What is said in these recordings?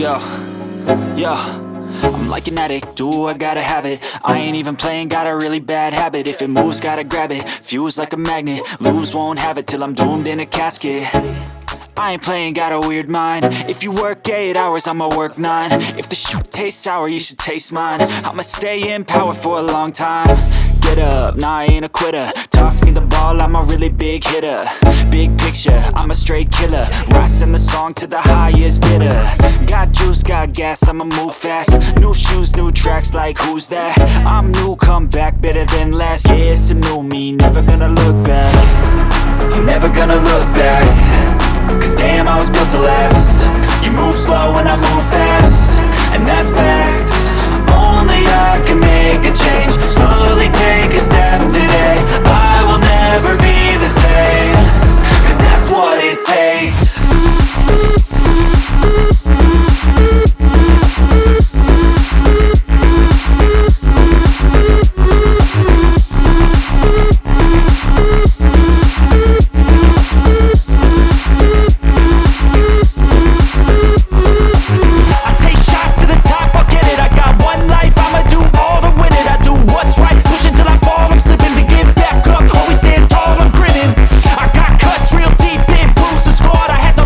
Yo, yo, I'm like an addict, do I gotta have it. I ain't even playing, got a really bad habit. If it moves, gotta grab it, fuse like a magnet. Lose, won't have it till I'm doomed in a casket. I ain't playing, got a weird mind. If you work 8 hours, I'ma work 9. If the shit tastes sour, you should taste mine. I'ma stay in power for a long time. Get up, nah, I ain't a quitter. Toss me the ball, I'm a really big hitter. Big picture, I'm a straight killer. Rising the song to the highest bidder. Got juice, got gas, I'ma move fast. New shoes, new tracks, like who's that? I'm new, come back, better than last. Yeah, it's a new me, never gonna look back. I'm never gonna look back. Cause damn, I was built to last. You move slow and I move fast, and that's facts. Only I can make a change. Slowly take a step today. I will never be the same. Cause that's what it takes. Always stand tall, I'm grinning. I got cuts real deep, big bruises scarred. I had to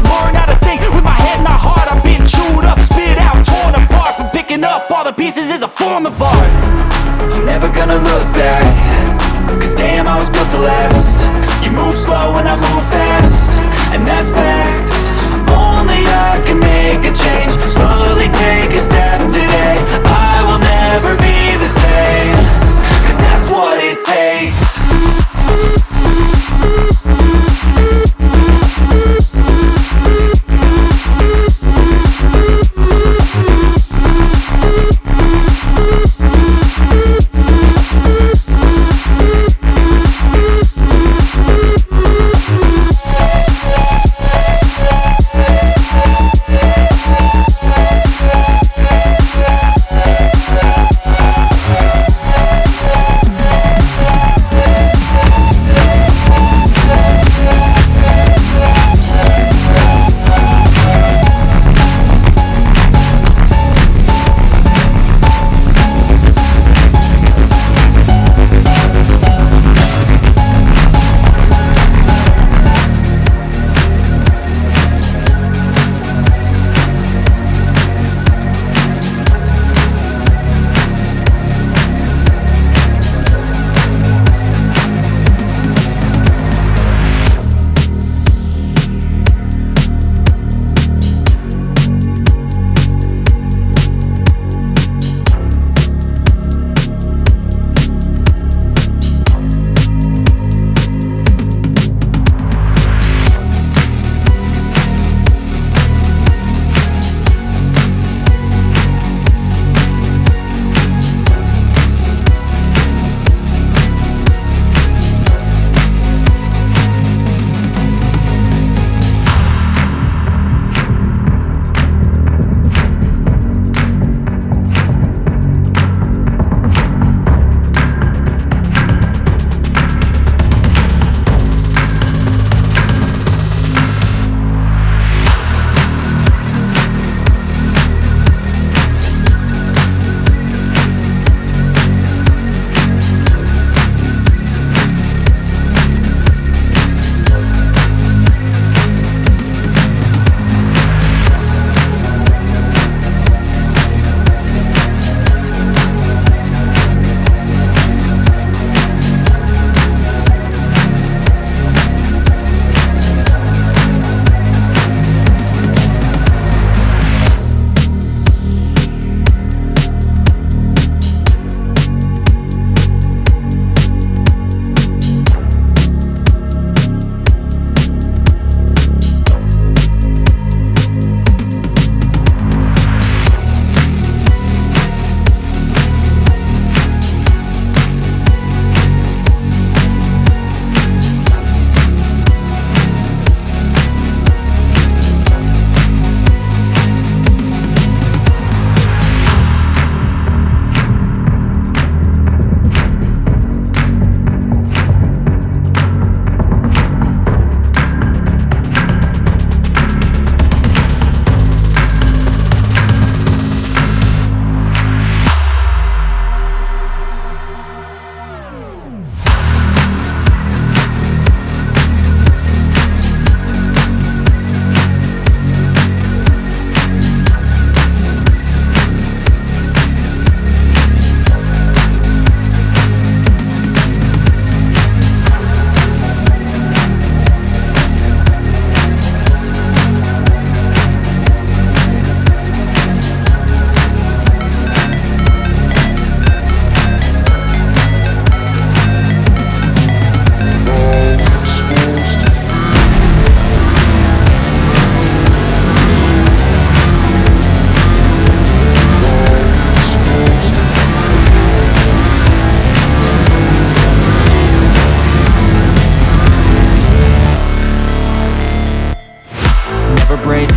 never break,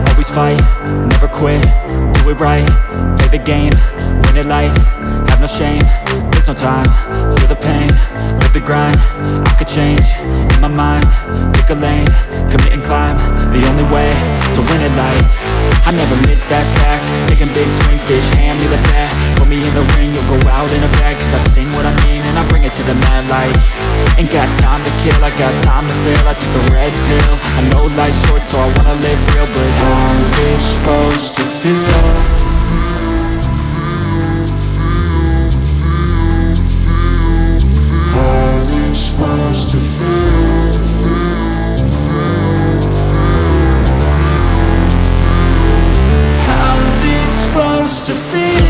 always fight, never quit, do it right, play the game, win it life, have no shame, there's no time, feel the pain, live the grind, I could change, in my mind, pick a lane, commit and climb, the only way to win at life. I never miss, that's fact, taking big swings, bitch, hand me the bat, put me in the ring, you'll go out in a bag, cause I sing what I mean and I bring it to the mad light. Ain't got time to kill, I got time to feel, I took the red pill, I know life's short so I wanna live real, but how's it supposed to feel? How's it supposed to feel? How's it supposed to feel?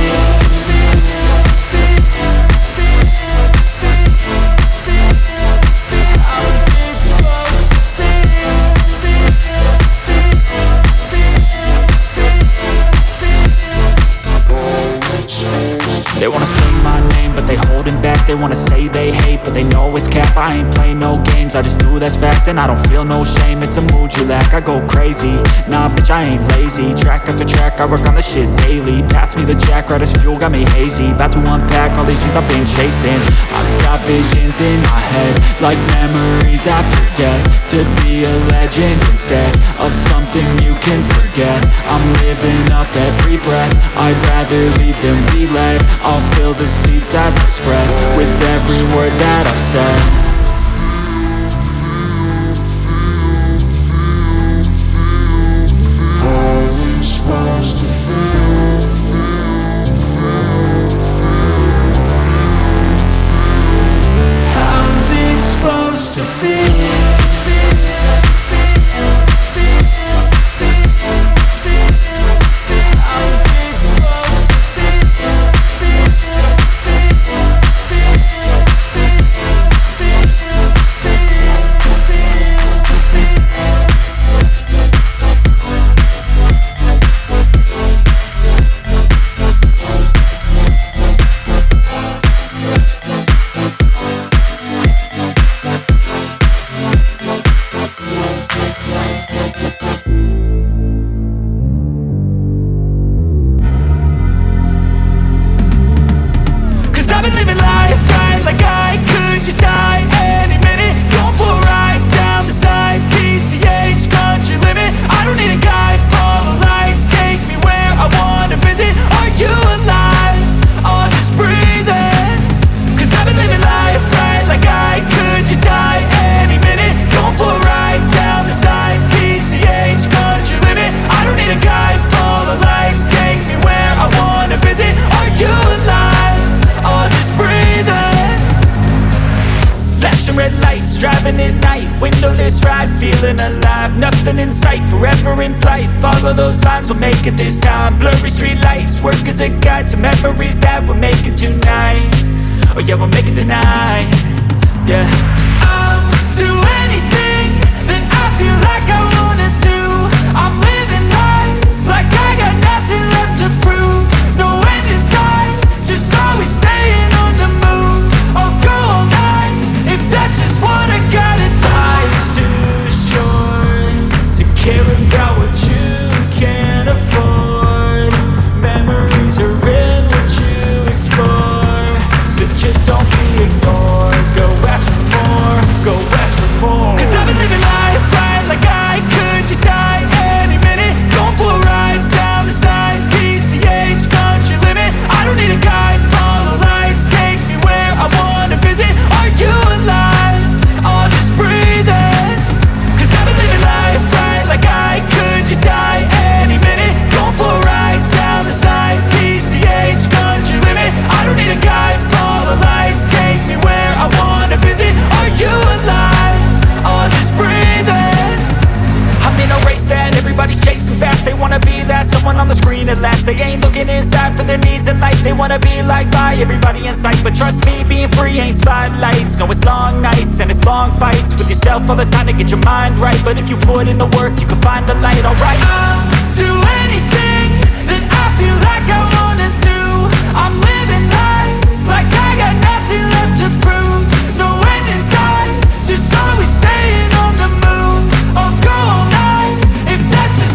They wanna sing my name, but they holding back. They wanna say they hate, but they know it's cap. I ain't play no games, I just do, that's fact. And I don't feel no shame, it's a mood you lack. I go crazy, nah bitch I ain't lazy. Track after track, I work on this shit daily. Pass me the jack, right as fuel, got me hazy. About to unpack all these things I've been chasing. I've got visions in my head, like memories after death. To be a legend instead of something you can forget. I'm living up every breath, I'd rather lead than be led. I'll fill the seats as I spread with every word that I've said. How's it supposed to feel? How's it supposed to feel? Driving at night, windowless ride, feeling alive. Nothing in sight, forever in flight. Follow those lines, we'll make it this time. Blurry street lights, work as a guide to memories that we're making tonight. Oh yeah, we'll make it tonight. Yeah. I'll do anything that I feel like I wanna do. I'm living life like I got nothing left to prove. No end in sight, just always staying on the move. I'll go all night if that's just what I gotta do. Life's too short to care about what you can't afford. Memories are in what you explore, so just don't be ignored. Go ask for more, go ask for more. Cause I've been living life right like I could just die any minute. Going for a ride down the side, PCH, country limit. I don't need a guide, follow lights, take me where I wanna visit. Are you alive? Or just breathing? Cause I've been living life right like I could just die any minute. Going for a ride down the side, PCH, country limit. I don't need a guide, follow lights, take me where I wanna visit. Are you alive? Or just breathing? I'm in a race that everybody's chasing fast. They wanna be that someone on the screen at last. They ain't looking inside for their needs in life. They wanna be liked by everybody in sight. But trust me, being free ain't spotlights. No, it's long nights and it's long fights with yourself all the time to get your mind right. But if you put in the work, you can find the light, alright. I'll do anything that I feel like I wanna do. I'm living life like I got nothing left to prove. No end in sight, just always staying on the move. I'll go all night if that's just